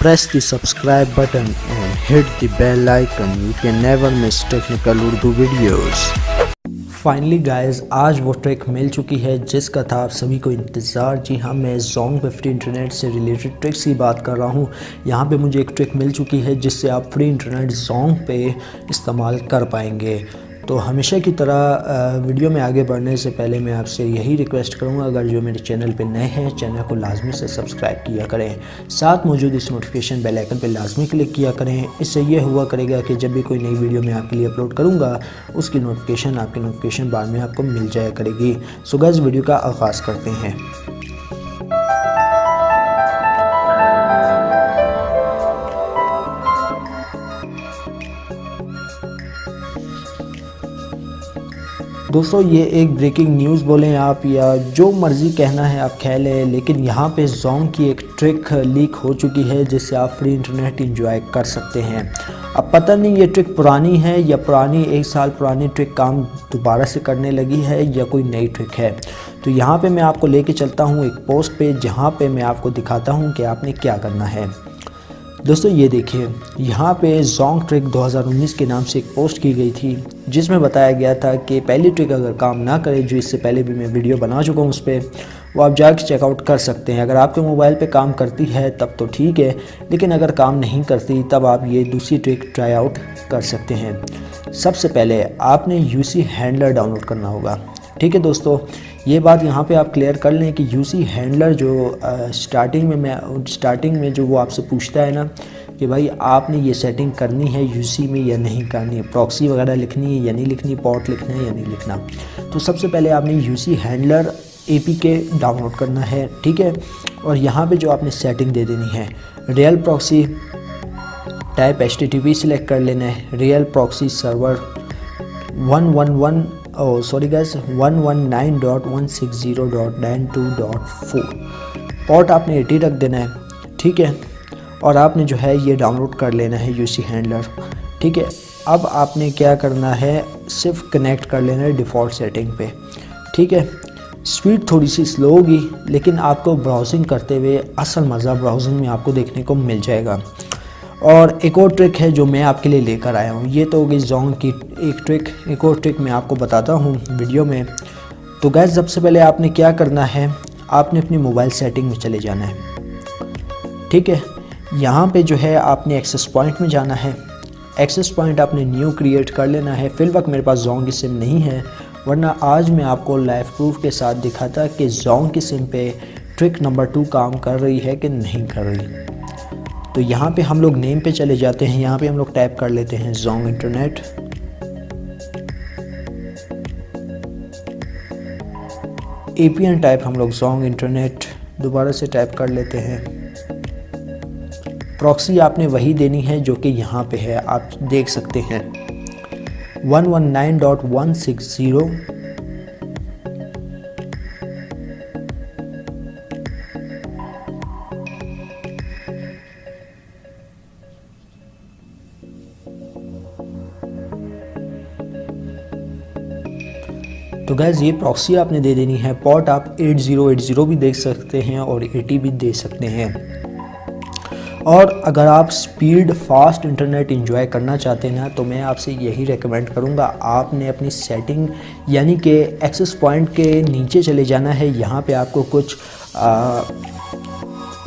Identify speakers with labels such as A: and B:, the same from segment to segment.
A: Press the subscribe button and hit the bell icon. You can never miss technical Urdu videos. Finally guys आज वो trick मिल चुकी है जिसका था आप सभी को इंतज़ार। जी हाँ, मैं Zong50 इंटरनेट से रिलेटेड ट्रिक्स की बात कर रहा हूँ। यहाँ पे मुझे एक ट्रिक मिल चुकी है जिससे आप फ्री इंटरनेट Zong पे इस्तेमाल कर पाएंगे। तो हमेशा की तरह वीडियो में आगे बढ़ने से पहले मैं आपसे यही रिक्वेस्ट करूँगा, अगर जो मेरे चैनल पे नए हैं चैनल को लाजमी से सब्सक्राइब किया करें, साथ मौजूद इस नोटिफिकेशन बेल आइकन पर लाजमी क्लिक किया करें। इससे ये हुआ करेगा कि जब भी कोई नई वीडियो मैं आपके लिए अपलोड करूँगा उसकी नोटिफिकेशन आपके नोटिफिकेशन बार में आपको मिल जाया करेगी। सो गाइस वीडियो का आगाज़ करते हैं। दोस्तों ये एक ब्रेकिंग न्यूज़ बोलें आप या जो मर्ज़ी कहना है आप कह लें, लेकिन यहाँ पे Zong की एक ट्रिक लीक हो चुकी है जिससे आप फ्री इंटरनेट इंजॉय कर सकते हैं। अब पता नहीं ये ट्रिक पुरानी है या पुरानी 1 साल पुरानी ट्रिक काम दोबारा से करने लगी है या कोई नई ट्रिक है। तो यहाँ पे मैं आपको लेके चलता हूँ एक पोस्ट पे जहाँ पे मैं आपको दिखाता हूँ कि आपने क्या करना है। दोस्तों ये देखिए, यहाँ पे Zong ट्रिक 2019 के नाम से एक पोस्ट की गई थी जिसमें बताया गया था कि पहली ट्रिक अगर काम ना करे, जो इससे पहले भी मैं वीडियो बना चुका हूँ उस पर, वो आप जाके चेकआउट कर सकते हैं। अगर आपके मोबाइल पे काम करती है तब तो ठीक है, लेकिन अगर काम नहीं करती तब आप ये दूसरी ट्रिक ट्राई आउट कर सकते हैं। सबसे पहले आपने यूसी हैंडलर डाउनलोड करना होगा। ठीक है दोस्तों, ये बात यहाँ पे आप क्लियर कर लें कि यूसी हैंडलर जो स्टार्टिंग में जो वो आपसे पूछता है ना कि भाई आपने ये सेटिंग करनी है यूसी में या नहीं करनी है, प्रॉक्सी वगैरह लिखनी है या नहीं लिखनी, पोर्ट लिखना है या नहीं लिखना। तो सबसे पहले आपने यूसी हैंडलर एपीके डाउनलोड करना है। ठीक है, और यहाँ पे जो आपने सेटिंग दे देनी है, real proxy type HTTP select कर लेना है, रियल प्रॉक्सी सर्वर 119.160.92.4 पोर्ट आपने 80 रख देना है। ठीक है, और आपने जो है ये डाउनलोड कर लेना है यूसी हैंडलर। ठीक है, अब आपने क्या करना है, सिर्फ कनेक्ट कर लेना है डिफ़ॉल्ट सेटिंग पे। ठीक है, स्पीड थोड़ी सी स्लो होगी लेकिन आपको ब्राउजिंग करते हुए असल मज़ा ब्राउजिंग में आपको देखने को मिल जाएगा। और एक और ट्रिक है जो मैं आपके लिए लेकर आया हूँ। ये तो हो गई Zong की एक ट्रिक, एक और ट्रिक मैं आपको बताता हूँ वीडियो में। तो गैस सबसे पहले आपने क्या करना है, आपने अपनी मोबाइल सेटिंग में चले जाना है। ठीक है, यहाँ पे जो है आपने एक्सेस पॉइंट में जाना है। एक्सेस पॉइंट आपने न्यू क्रिएट कर लेना है। फिलवक्त मेरे पास Zong की सिम नहीं है, वरना आज मैं आपको लाइव प्रूफ के साथ दिखाता कि Zong की सिम पे ट्रिक नंबर 2 काम कर रही है कि नहीं कर रही। तो यहाँ पे हम लोग नेम पे चले जाते हैं। यहाँ पे हम लोग टाइप कर लेते हैं Zong इंटरनेट। APN टाइप हम लोग Zong इंटरनेट दोबारा से टाइप कर लेते हैं। प्रॉक्सी आपने वही देनी है जो कि यहाँ पे है, आप देख सकते हैं 119.160 तो गैस ये प्रॉक्सी आपने दे देनी है। पोर्ट आप 8080 भी देख सकते हैं और 80 भी दे सकते हैं। और अगर आप स्पीड फास्ट इंटरनेट एंजॉय करना चाहते हैं ना, तो मैं आपसे यही रेकमेंड करूंगा, आपने अपनी सेटिंग यानी कि एक्सेस पॉइंट के नीचे चले जाना है। यहाँ पे आपको कुछ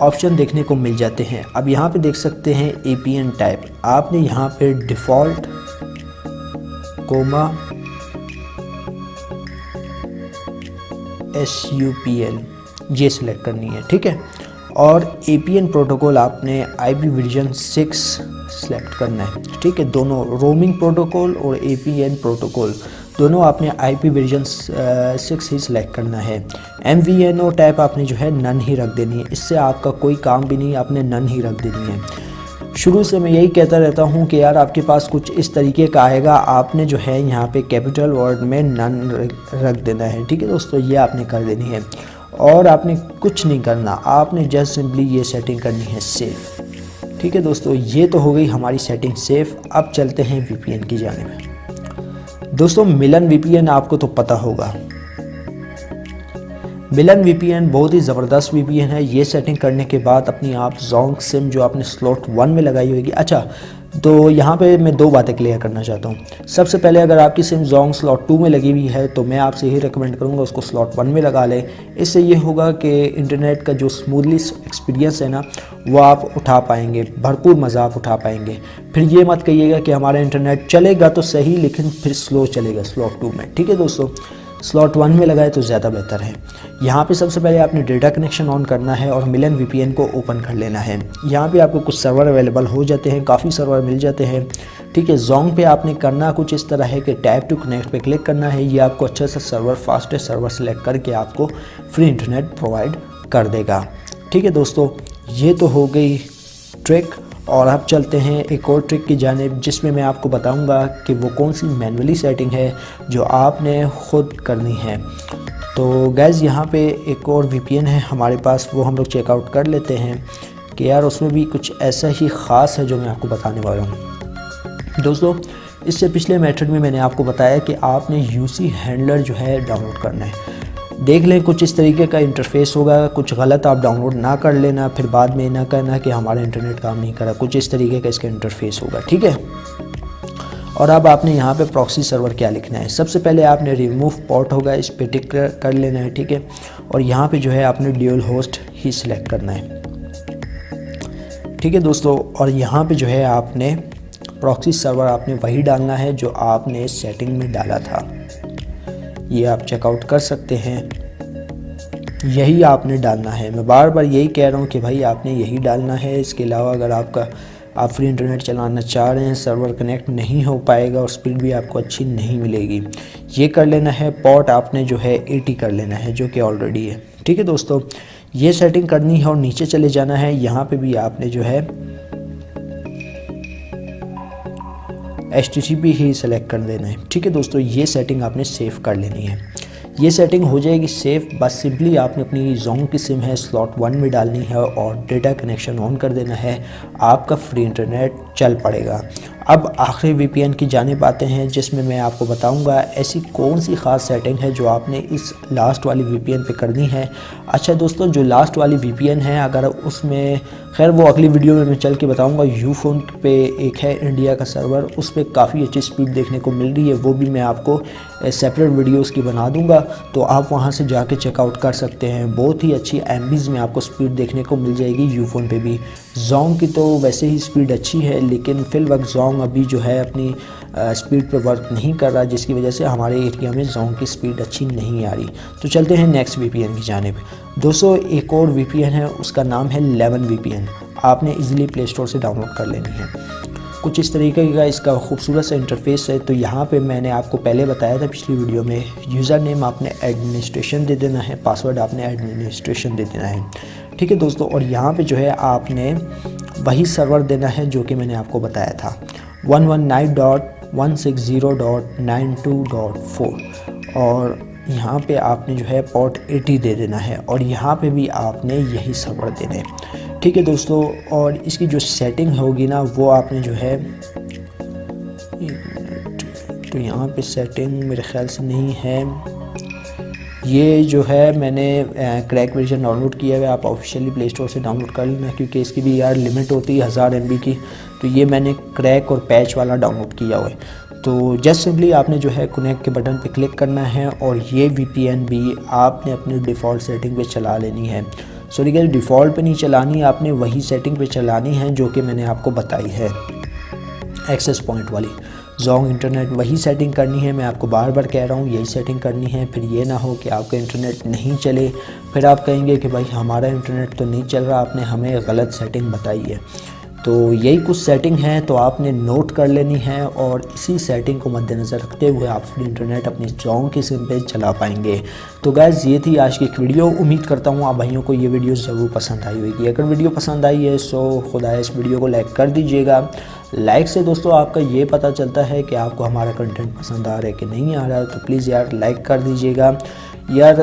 A: ऑप्शन देखने को मिल जाते हैं। अब यहाँ पे देख सकते हैं APN टाइप, आपने यहाँ पे डिफ़ॉल्ट SUPL ये सिलेक्ट करनी है। ठीक है, और APN प्रोटोकॉल आपने IP वर्जन 6 सिलेक्ट करना है। ठीक है, दोनों रोमिंग प्रोटोकॉल और APN प्रोटोकॉल दोनों आपने IP वर्जन 6 ही सिलेक्ट करना है। MVNO टाइप आपने जो है नन ही रख देनी है, इससे आपका कोई काम भी नहीं, आपने नन ही रख देनी है। शुरू से मैं यही कहता रहता हूँ कि यार आपके पास कुछ इस तरीके का आएगा, आपने जो है यहाँ पे कैपिटल वर्ड में नन रख देना है। ठीक है दोस्तों, ये आपने कर देनी है और आपने कुछ नहीं करना, आपने जस्ट सिंपली ये सेटिंग करनी है सेफ़। ठीक है दोस्तों, ये तो हो गई हमारी सेटिंग सेफ़। अब चलते हैं VPN की जानिब। दोस्तों मिलन VPN आपको तो पता होगा, मिलन वीपीएन बहुत ही ज़बरदस्त वीपीएन है। ये सेटिंग करने के बाद अपनी आप जोंग सिम जो आपने स्लॉट 1 में लगाई होगी, अच्छा तो यहाँ पे मैं दो बातें क्लियर करना चाहता हूँ। सबसे पहले अगर आपकी सिम जोंग स्लॉट 2 में लगी हुई है तो मैं आपसे यही रिकमेंड करूँगा उसको स्लॉट 1 में लगा लें। इससे ये होगा कि इंटरनेट का जो स्मूथली एक्सपीरियंस है ना वो आप उठा पाएंगे, भरपूर मज़ा आप उठा पाएंगे। फिर ये मत कहिएगा कि हमारा इंटरनेट चलेगा तो सही लेकिन फिर स्लो चलेगा स्लॉट 2 में। ठीक है दोस्तों, स्लॉट 1 में लगाए तो ज़्यादा बेहतर है। यहाँ पे सबसे पहले आपने डेटा कनेक्शन ऑन करना है और मिलन वीपीएन को ओपन कर लेना है। यहाँ पे आपको कुछ सर्वर अवेलेबल हो जाते हैं, काफ़ी सर्वर मिल जाते हैं। ठीक है, जोंग पे आपने करना कुछ इस तरह है कि टैप टू कनेक्ट पे क्लिक करना है। ये आपको अच्छा सा सर्वर, फास्टेस्ट सर्वर सेलेक्ट करके आपको फ्री इंटरनेट प्रोवाइड कर देगा। ठीक है दोस्तों, ये तो हो गई ट्रिक। और अब चलते हैं एक और ट्रिक की जानिब जिसमें मैं आपको बताऊंगा कि वो कौन सी मैनुअली सेटिंग है जो आपने ख़ुद करनी है। तो गैस यहाँ पे एक और वीपीएन है हमारे पास, वो हम लोग चेकआउट कर लेते हैं कि यार उसमें भी कुछ ऐसा ही ख़ास है जो मैं आपको बताने वाला हूँ। दोस्तों, इससे पिछले मेथड में मैंने आपको बताया कि आपने यूसी हैंडलर जो है डाउनलोड करना है। देख लें कुछ इस तरीके का इंटरफेस होगा, कुछ गलत आप डाउनलोड ना कर लेना, फिर बाद में ना कहना कि हमारा इंटरनेट काम नहीं कर रहा। कुछ इस तरीके का इसका इंटरफेस होगा, ठीक है। और अब आपने यहाँ पे प्रॉक्सी सर्वर क्या लिखना है। सबसे पहले आपने रिमूव पोर्ट होगा, इस पे टिक कर लेना है, ठीक है। और यहाँ पे जो है आपने ड्यूल होस्ट ही सिलेक्ट करना है, ठीक है दोस्तों। और यहाँ पे जो है आपने प्रॉक्सी सर्वर आपने वही डालना है जो आपने सेटिंग में डाला था। ये आप चेकआउट कर सकते हैं, यही आपने डालना है। मैं बार बार यही कह रहा हूँ कि भाई आपने यही डालना है। इसके अलावा अगर आप फ्री इंटरनेट चलाना चाह रहे हैं, सर्वर कनेक्ट नहीं हो पाएगा और स्पीड भी आपको अच्छी नहीं मिलेगी। ये कर लेना है। पोर्ट आपने जो है 80 कर लेना है जो कि ऑलरेडी है, ठीक है दोस्तों। ये सेटिंग करनी है और नीचे चले जाना है। यहाँ पे भी आपने जो है HTTP ही सेलेक्ट कर देना है, ठीक है दोस्तों। ये सेटिंग आपने सेव कर लेनी है। ये सेटिंग हो जाएगी सेफ। बस सिंपली आपने अपनी जोंग की सिम है स्लॉट 1 में डालनी है और डेटा कनेक्शन ऑन कर देना है, आपका फ्री इंटरनेट चल पड़ेगा। अब आखिरी वीपीएन की जानिब आते हैं जिसमें मैं आपको बताऊंगा ऐसी कौन सी ख़ास सेटिंग है जो आपने इस लास्ट वाली वीपीएन पे करनी है। अच्छा दोस्तों, जो लास्ट वाली वीपीएन है अगर उसमें, खैर वो अगली वीडियो में मैं चल के बताऊंगा। यूफोन पे एक है इंडिया का सर्वर, उस पर काफ़ी अच्छी स्पीड देखने को मिल रही है। वो भी मैं आपको सेपरेट वीडियोस की बना दूंगा, तो आप वहां से जाके चेकआउट कर सकते हैं। बहुत ही अच्छी एमबीज़ में आपको स्पीड देखने को मिल जाएगी यूफोन पे भी। जोंग की तो वैसे ही स्पीड अच्छी है लेकिन फिल वक्त जोंग अभी जो है अपनी स्पीड पर वर्क नहीं कर रहा, जिसकी वजह से हमारे एरिया में जोंग की स्पीड अच्छी नहीं आ रही। तो चलते हैं नेक्स्ट वीपीएन की जानिब। दोस्तों, एक और वीपीएन है, उसका नाम है 11 वीपीएन। आपने इजीली प्ले स्टोर से डाउनलोड कर लेनी है। कुछ इस तरीके का इसका खूबसूरत सा इंटरफेस है। तो यहाँ पे मैंने आपको पहले बताया था पिछली वीडियो में, यूज़र नेम आपने एडमिनिस्ट्रेशन दे देना है, पासवर्ड आपने एडमिनिस्ट्रेशन दे देना है, ठीक है दोस्तों। और यहाँ पे जो है आपने वही सर्वर देना है जो कि मैंने आपको बताया था, 119.160.92.4। और यहाँ पे आपने जो है पोर्ट 80 दे देना है और यहाँ पे भी आपने यही सर्वर देने हैं, ठीक है दोस्तों। और इसकी जो सेटिंग होगी ना वो आपने जो है, तो यहाँ पे सेटिंग मेरे ख्याल से नहीं है। ये जो है मैंने क्रैक वर्जन डाउनलोड किया हुआ है, आप ऑफिशियली प्ले स्टोर से डाउनलोड कर लेना क्योंकि इसकी भी यार लिमिट होती है 1000 MB की। तो ये मैंने क्रैक और पैच वाला डाउनलोड किया हुआ है। तो जस्ट सिंपली आपने जो है कनेक्ट के बटन पे क्लिक करना है और ये वीपीएन भी आपने अपनी डिफ़ॉल्ट सेटिंग पे चला लेनी है। सॉरी गाइस, डिफ़ॉल्ट पे नहीं चलानी, आपने वही सेटिंग पे चलानी है जो कि मैंने आपको बताई है, एक्सेस पॉइंट वाली। जोंग इंटरनेट वही सेटिंग करनी है, मैं आपको बार बार कह रहा हूँ यही सेटिंग करनी है। फिर ये ना हो कि आपका इंटरनेट नहीं चले, फिर आप कहेंगे कि भाई हमारा इंटरनेट तो नहीं चल रहा, आपने हमें गलत सेटिंग बताई है। तो यही कुछ सेटिंग है, तो आपने नोट कर लेनी है और इसी सेटिंग को मद्देनज़र रखते हुए आप फ्री इंटरनेट अपनी जोंग की सिम पे चला पाएंगे। तो गाइस, ये थी आज की एक वीडियो। उम्मीद करता हूँ आप भाइयों को ये वीडियो ज़रूर पसंद आई होगी। अगर वीडियो पसंद आई है तो खुदा इस वीडियो को लाइक कर दीजिएगा। लाइक से दोस्तों आपका ये पता चलता है कि आपको हमारा कंटेंट पसंद आ रहा है कि नहीं आ रहा है। तो प्लीज़ यार लाइक कर दीजिएगा। यार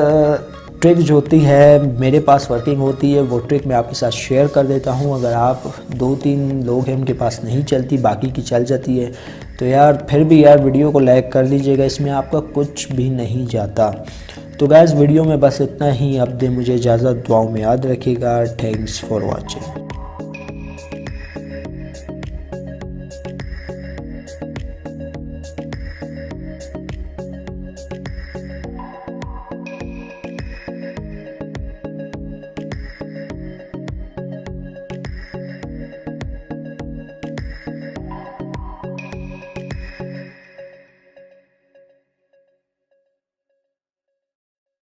A: ट्रिक जो होती है मेरे पास वर्किंग होती है, वो ट्रिक मैं आपके साथ शेयर कर देता हूँ। अगर आप 2-3 लोग हैं उनके पास नहीं चलती, बाकी की चल जाती है, तो यार फिर भी यार वीडियो को लाइक कर लीजिएगा, इसमें आपका कुछ भी नहीं जाता। तो गाइस वीडियो में बस इतना ही। अब दे मुझे इजाज़त, दुआओं में याद रखिएगा। Thanks for watching.